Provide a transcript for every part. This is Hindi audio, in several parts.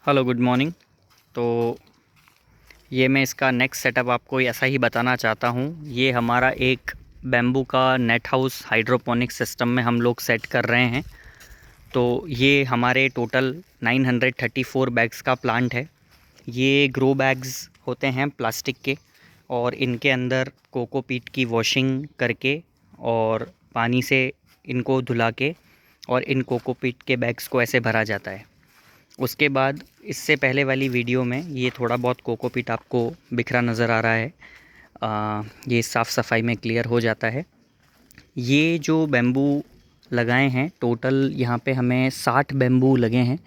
Hello good morning. तो ये मैं इसका नेक्स्ट सेटअप आपको ऐसा ही बताना चाहता हूँ। ये हमारा एक बैम्बू का नेट हाउस हाइड्रोपोनिक सिस्टम में हम लोग सेट कर रहे हैं। तो ये हमारे टोटल 934 बैग्स का प्लांट है। ये ग्रो बैग्स होते हैं प्लास्टिक के, और इनके अंदर कोकोपीट की वॉशिंग करके और पानी से इनको धुला के और इन कोकोपीट के बैग्स को ऐसे भरा जाता है। उसके बाद इससे पहले वाली वीडियो में ये थोड़ा बहुत कोकोपीट आपको बिखरा नज़र आ रहा है। ये साफ़ सफाई में क्लियर हो जाता है। ये जो बैम्बू लगाए हैं टोटल यहाँ पे हमें 60 बैम्बू लगे हैं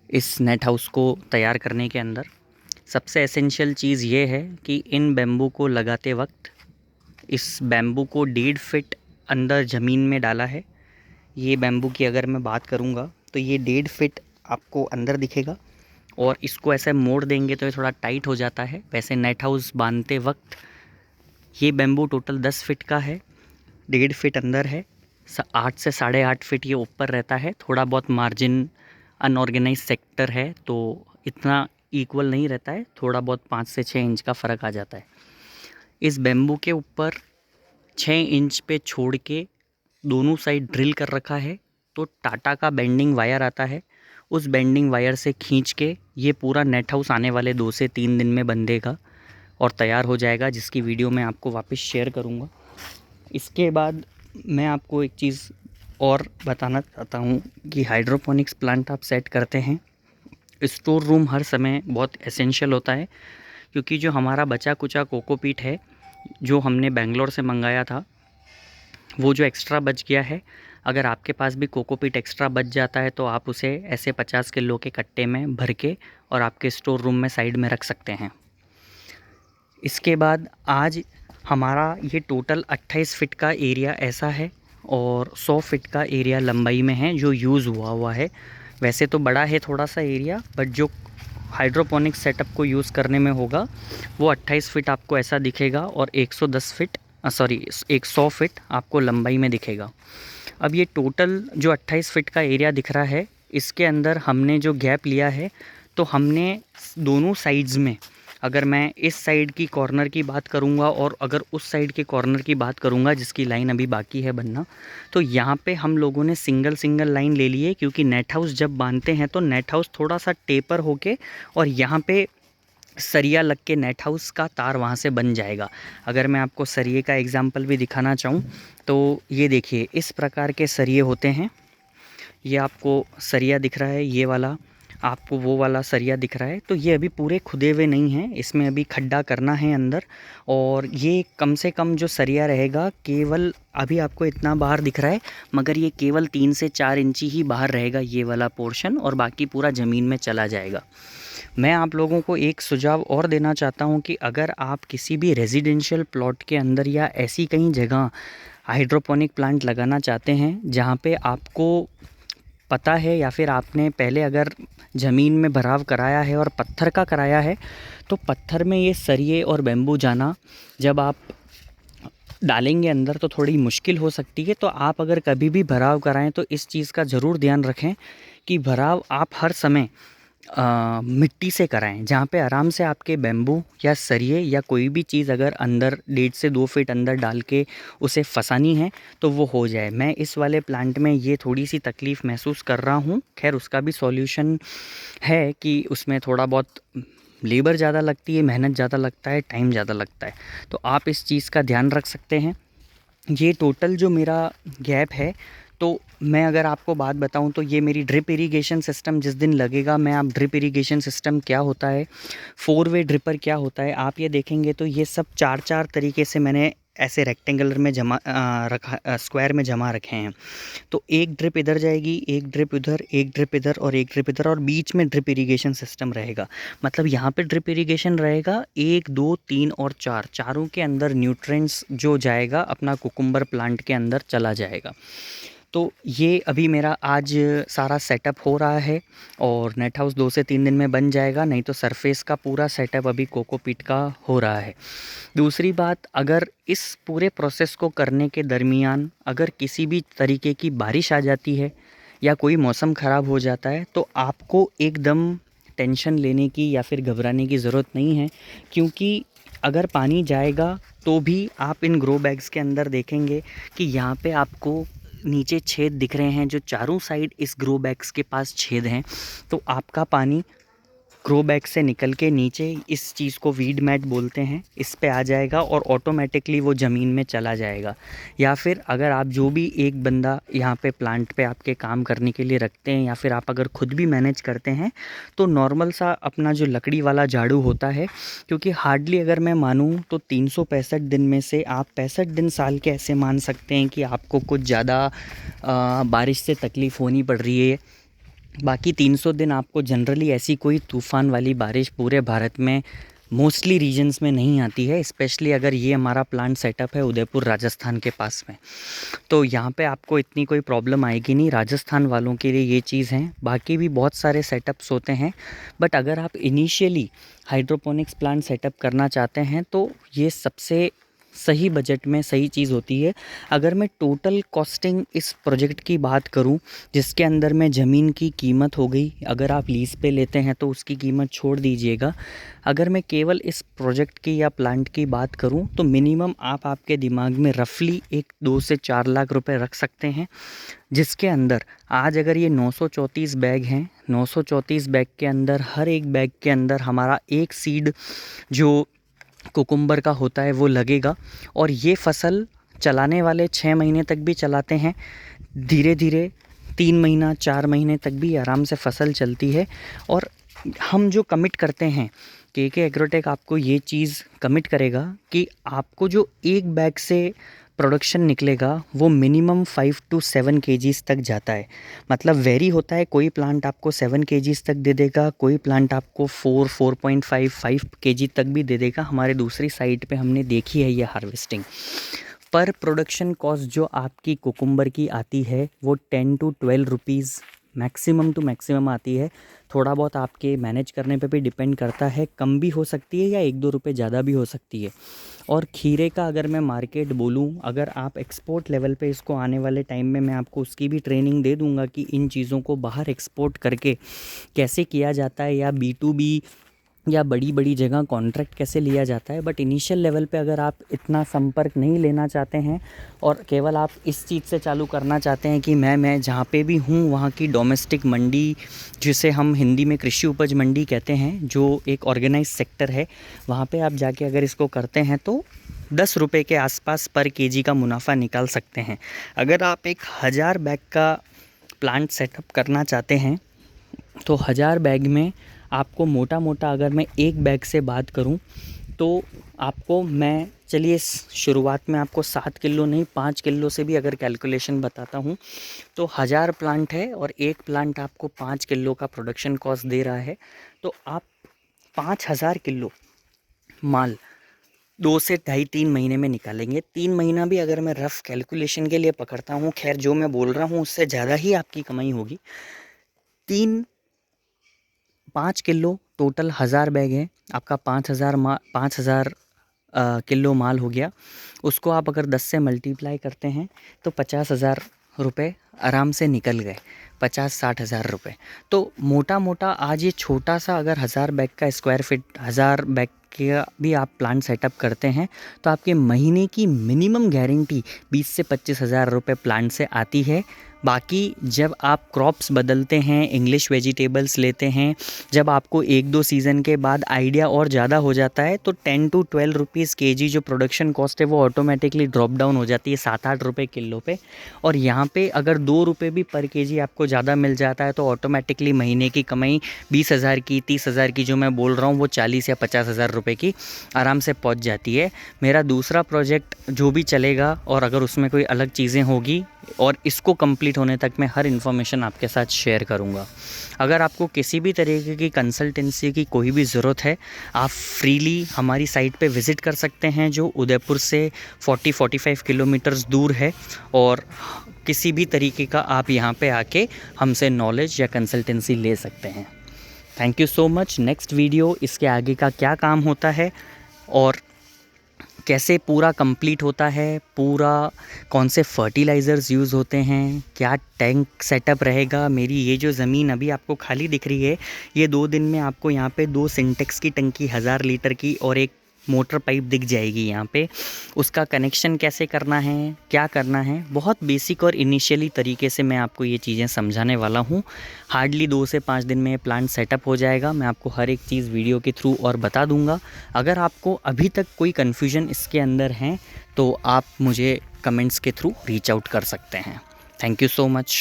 इस नेट हाउस को तैयार करने के अंदर। सबसे एसेंशियल चीज़ ये है कि इन बैम्बू को लगाते वक्त इस बैम्बू को 1.5 फीट अंदर ज़मीन में डाला है। ये बैम्बू की अगर मैं बात करूँगा तो ये 1.5 फीट आपको अंदर दिखेगा, और इसको ऐसे मोड़ देंगे तो ये थोड़ा टाइट हो जाता है। वैसे नेट हाउस बांधते वक्त ये बैम्बू टोटल 10 फीट का है, 1.5 फीट अंदर है, 8 से 8.5 फीट ये ऊपर रहता है। थोड़ा बहुत मार्जिन अनऑर्गेनाइज सेक्टर है तो इतना इक्वल नहीं रहता है, थोड़ा बहुत 5 से 6 इंच का फ़र्क आ जाता है। इस बैम्बू के ऊपर 6 इंच पे छोड़ के दोनों साइड ड्रिल कर रखा है। तो टाटा का बेंडिंग वायर आता है, उस बेंडिंग वायर से खींच के ये पूरा नेट हाउस आने वाले 2 से 3 दिन में बंधेगा और तैयार हो जाएगा, जिसकी वीडियो मैं आपको वापस शेयर करूँगा। इसके बाद मैं आपको एक चीज़ और बताना चाहता हूँ कि हाइड्रोपोनिक्स प्लांट आप सेट करते हैं, स्टोर रूम हर समय बहुत एसेंशियल होता है। क्योंकि जो हमारा बचा कुचा कोकोपीट है जो हमने बेंगलोर से मंगाया था, वो जो एक्स्ट्रा बच गया है, अगर आपके पास भी कोकोपीट एक्स्ट्रा बच जाता है तो आप उसे ऐसे 50 किलो के कट्टे में भर के और आपके स्टोर रूम में साइड में रख सकते हैं। इसके बाद आज हमारा ये टोटल 28 फीट का एरिया ऐसा है और 100 फीट का एरिया लंबाई में है जो यूज़ हुआ है। वैसे तो बड़ा है थोड़ा सा एरिया, बट जो हाइड्रोपोनिक सेटअप को यूज़ करने में होगा वो 28 फीट आपको ऐसा दिखेगा और 110 फीट 100 फीट आपको लंबाई में दिखेगा। अब ये टोटल जो 28 फीट का एरिया दिख रहा है, इसके अंदर हमने जो गैप लिया है, तो हमने दोनों साइड्स में, अगर मैं इस साइड की कॉर्नर की बात करूंगा और अगर उस साइड के कॉर्नर की बात करूंगा जिसकी लाइन अभी बाकी है बनना, तो यहाँ पे हम लोगों ने सिंगल सिंगल लाइन ले ली है। क्योंकि नेट हाउस जब बांधते हैं तो नेट हाउस थोड़ा सा टेपर होके और यहाँ पे सरिया लग के नेट हाउस का तार वहाँ से बन जाएगा। अगर मैं आपको सरिये का एग्जांपल भी दिखाना चाहूँ तो ये देखिए, इस प्रकार के सरिये होते हैं। ये आपको सरिया दिख रहा है, ये वाला आपको वो वाला सरिया दिख रहा है। तो ये अभी पूरे खुदे हुए नहीं हैं, इसमें अभी खड्डा करना है अंदर। और ये कम से कम जो सरिया रहेगा, केवल अभी आपको इतना बाहर दिख रहा है, मगर ये केवल 3 से 4 इंची ही बाहर रहेगा ये वाला पोर्शन, और बाकी पूरा ज़मीन में चला जाएगा। मैं आप लोगों को एक सुझाव और देना चाहता हूँ कि अगर आप किसी भी रेजिडेंशियल प्लॉट के अंदर या ऐसी कहीं जगह हाइड्रोपोनिक प्लांट लगाना चाहते हैं जहाँ पे आपको पता है या फिर आपने पहले अगर ज़मीन में भराव कराया है और पत्थर का कराया है, तो पत्थर में ये सरिये और बैम्बू जाना जब आप डालेंगे अंदर तो थोड़ी मुश्किल हो सकती है। तो आप अगर कभी भी भराव कराएं तो इस चीज़ का ज़रूर ध्यान रखें कि भराव आप हर समय मिट्टी से कराएं, जहाँ पे आराम से आपके बैम्बू या सरिये या कोई भी चीज़ अगर अंदर 1.5 से 2 फीट अंदर डाल के उसे फंसानी है तो वो हो जाए। मैं इस वाले प्लांट में ये थोड़ी सी तकलीफ़ महसूस कर रहा हूँ। खैर उसका भी सॉल्यूशन है कि उसमें थोड़ा बहुत लेबर ज़्यादा लगती है, मेहनत ज़्यादा लगता है, टाइम ज़्यादा लगता है, तो आप इस चीज़ का ध्यान रख सकते हैं। ये टोटल जो मेरा गैप है, तो मैं अगर आपको बात बताऊं तो ये मेरी ड्रिप इरिगेशन सिस्टम जिस दिन लगेगा, मैं आप ड्रिप इरिगेशन सिस्टम क्या होता है, 4 वे ड्रिपर क्या होता है, आप ये देखेंगे तो ये सब 4-4 तरीके से मैंने ऐसे रेक्टेंगुलर में जमा रखा, स्क्वायर में जमा रखे हैं। तो एक ड्रिप इधर जाएगी, एक ड्रिप उधर, एक ड्रिप इधर और एक ड्रिप इधर, और बीच में ड्रिप इरिगेशन सिस्टम रहेगा। मतलब यहाँ पे ड्रिप इरिगेशन रहेगा 1, 2, 3 और 4, चारों के अंदर न्यूट्रिएंट्स जो जाएगा अपना कुकुम्बर प्लांट के अंदर चला जाएगा। तो ये अभी मेरा आज सारा सेटअप हो रहा है और नेट हाउस 2 से 3 दिन में बन जाएगा, नहीं तो सरफेस का पूरा सेटअप अभी कोकोपीट का हो रहा है। दूसरी बात, अगर इस पूरे प्रोसेस को करने के दरमियान अगर किसी भी तरीके की बारिश आ जाती है या कोई मौसम ख़राब हो जाता है, तो आपको एकदम टेंशन लेने की या फिर घबराने की ज़रूरत नहीं है, क्योंकि अगर पानी जाएगा तो भी आप इन ग्रो बैग्स के अंदर देखेंगे कि यहाँ पे आपको नीचे छेद दिख रहे हैं, जो चारों साइड इस ग्रो बैग्स के पास छेद हैं। तो आपका पानी ग्रो बैग से निकल के नीचे इस चीज़ को वीड मैट बोलते हैं, इस पे आ जाएगा और ऑटोमेटिकली वो ज़मीन में चला जाएगा। या फिर अगर आप जो भी एक बंदा यहाँ पे प्लांट पे आपके काम करने के लिए रखते हैं, या फिर आप अगर खुद भी मैनेज करते हैं, तो नॉर्मल सा अपना जो लकड़ी वाला झाड़ू होता है, क्योंकि हार्डली अगर मैं मानूँ तो 365 दिन में से आप 65 दिन साल के ऐसे मान सकते हैं कि आपको कुछ ज़्यादा बारिश से तकलीफ़ होनी पड़ रही है। बाकी 300 दिन आपको जनरली ऐसी कोई तूफ़ान वाली बारिश पूरे भारत में मोस्टली रीजन्स में नहीं आती है, स्पेशली अगर ये हमारा प्लांट सेटअप है उदयपुर राजस्थान के पास में, तो यहाँ पे आपको इतनी कोई प्रॉब्लम आएगी नहीं। राजस्थान वालों के लिए ये चीज़ है। बाकी भी बहुत सारे सेटअप्स होते हैं, बट अगर आप इनिशियली हाइड्रोपोनिक्स प्लांट सेटअप करना चाहते हैं तो ये सबसे सही बजट में सही चीज़ होती है। अगर मैं टोटल कॉस्टिंग इस प्रोजेक्ट की बात करूं, जिसके अंदर में ज़मीन की कीमत हो गई, अगर आप लीज़ पे लेते हैं तो उसकी कीमत छोड़ दीजिएगा, अगर मैं केवल इस प्रोजेक्ट की या प्लांट की बात करूं तो मिनिमम आप आपके दिमाग में रफली 2 से 4 लाख रुपए रख सकते हैं। जिसके अंदर आज अगर ये 934 बैग हैं, 934 बैग के अंदर हर एक बैग के अंदर हमारा एक सीड जो कुकुम्बर का होता है वो लगेगा, और ये फसल चलाने वाले 6 महीने तक भी चलाते हैं, धीरे धीरे 3 महीना 4 महीने तक भी आराम से फसल चलती है। और हम जो कमिट करते हैं, के एग्रोटेक आपको ये चीज़ कमिट करेगा कि आपको जो एक बैग से प्रोडक्शन निकलेगा वो मिनिमम 5 to 7 kgs तक जाता है। मतलब वेरी होता है, कोई प्लांट आपको 7 kgs तक दे देगा, कोई प्लांट आपको 4.5 kg तक भी दे देगा। हमारे दूसरी साइड पे हमने देखी है ये हार्वेस्टिंग। पर प्रोडक्शन कॉस्ट जो आपकी कुकुम्बर की आती है वो 10 to 12 rupees maximum to maximum आती है। थोड़ा बहुत आपके मैनेज करने पे भी डिपेंड करता है, कम भी हो सकती है या 1-2 रुपए ज़्यादा भी हो सकती है। और खीरे का अगर मैं मार्केट बोलूँ, अगर आप एक्सपोर्ट लेवल पे इसको आने वाले टाइम में मैं आपको उसकी भी ट्रेनिंग दे दूँगा कि इन चीज़ों को बाहर एक्सपोर्ट करके कैसे किया जाता है, या B2B या बड़ी बड़ी जगह कॉन्ट्रैक्ट कैसे लिया जाता है। बट इनिशियल लेवल पे अगर आप इतना संपर्क नहीं लेना चाहते हैं और केवल आप इस चीज़ से चालू करना चाहते हैं कि मैं जहाँ पे भी हूँ वहाँ की डोमेस्टिक मंडी, जिसे हम हिंदी में कृषि उपज मंडी कहते हैं, जो एक ऑर्गेनाइज सेक्टर है, वहाँ पे आप जाके अगर इसको करते हैं तो 10 रुपये के आसपास पर केजी का मुनाफा निकाल सकते हैं। अगर आप एक 1000 बैग का प्लांट सेटअप करना चाहते हैं तो 1000 बैग में आपको मोटा मोटा अगर मैं एक बैग से बात करूं तो आपको मैं चलिए शुरुआत में आपको 7 किलो नहीं 5 किलो से भी अगर कैलकुलेशन बताता हूं तो 1000 प्लांट है और एक प्लांट आपको 5 किलो का प्रोडक्शन कॉस्ट दे रहा है। तो आप 5000 किलो माल 2 से 2.5-3 महीने में निकालेंगे। 3 महीना भी अगर मैं रफ़ कैलकुलेशन के लिए पकड़ता हूँ, खैर जो मैं बोल रहा हूँ उससे ज़्यादा ही आपकी कमाई होगी। 5 किलो टोटल 1000 बैग है, आपका 5000 किलो माल हो गया। उसको आप अगर 10 से मल्टीप्लाई करते हैं तो 50,000 रुपये आराम से निकल गए, 50-60 हज़ार रुपये। तो मोटा मोटा आज ये छोटा सा अगर 1000 बैग का स्क्वायर फिट 1000 बैग का भी आप प्लांट सेटअप करते हैं तो आपके महीने की मिनिमम गारंटी 20 से 25 हज़ार रुपये प्लांट से आती है। बाकी जब आप क्रॉप्स बदलते हैं, इंग्लिश वेजिटेबल्स लेते हैं, जब आपको 1-2 सीज़न के बाद आइडिया और ज़्यादा हो जाता है तो 10 to 12 रुपीज़ केजी जो प्रोडक्शन कॉस्ट है वो ऑटोमेटिकली ड्रॉप डाउन हो जाती है 7-8 रुपये किलो पे। और यहाँ पे अगर 2 रुपये भी पर केजी आपको ज़्यादा मिल जाता है तो ऑटोमेटिकली महीने की कमाई 20,000 की 30,000 की जो मैं बोल रहा हूँ वो 40 या 50,000 रुपये की आराम से पहुँच जाती है। मेरा दूसरा प्रोजेक्ट जो भी चलेगा और अगर उसमें कोई अलग चीज़ें होगी और इसको कंप्लीट होने तक मैं हर इन्फॉर्मेशन आपके साथ शेयर करूंगा। अगर आपको किसी भी तरीके की कंसल्टेंसी की कोई भी ज़रूरत है, आप फ्रीली हमारी साइट पे विज़िट कर सकते हैं जो उदयपुर से 40-45 किलोमीटर्स दूर है। और किसी भी तरीके का आप यहाँ पे आके हमसे नॉलेज या कंसल्टेंसी ले सकते हैं। Thank you so much. Next video इसके आगे का क्या काम होता है और कैसे पूरा कंप्लीट होता है, पूरा कौन से फर्टिलाइज़र्स यूज़ होते हैं, क्या टैंक सेटअप रहेगा। मेरी ये जो ज़मीन अभी आपको खाली दिख रही है, ये 2 दिन में आपको यहाँ पे 2 सिंटेक्स की टंकी 1000 लीटर की और एक मोटर पाइप दिख जाएगी यहाँ पे। उसका कनेक्शन कैसे करना है, क्या करना है, बहुत बेसिक और इनिशियली तरीके से मैं आपको ये चीज़ें समझाने वाला हूँ। हार्डली 2 से 5 दिन में ये प्लांट सेटअप हो जाएगा। मैं आपको हर एक चीज़ वीडियो के थ्रू और बता दूँगा। अगर आपको अभी तक कोई कन्फ्यूजन इसके अंदर है तो आप मुझे कमेंट्स के थ्रू रीच आउट कर सकते हैं। Thank you so much.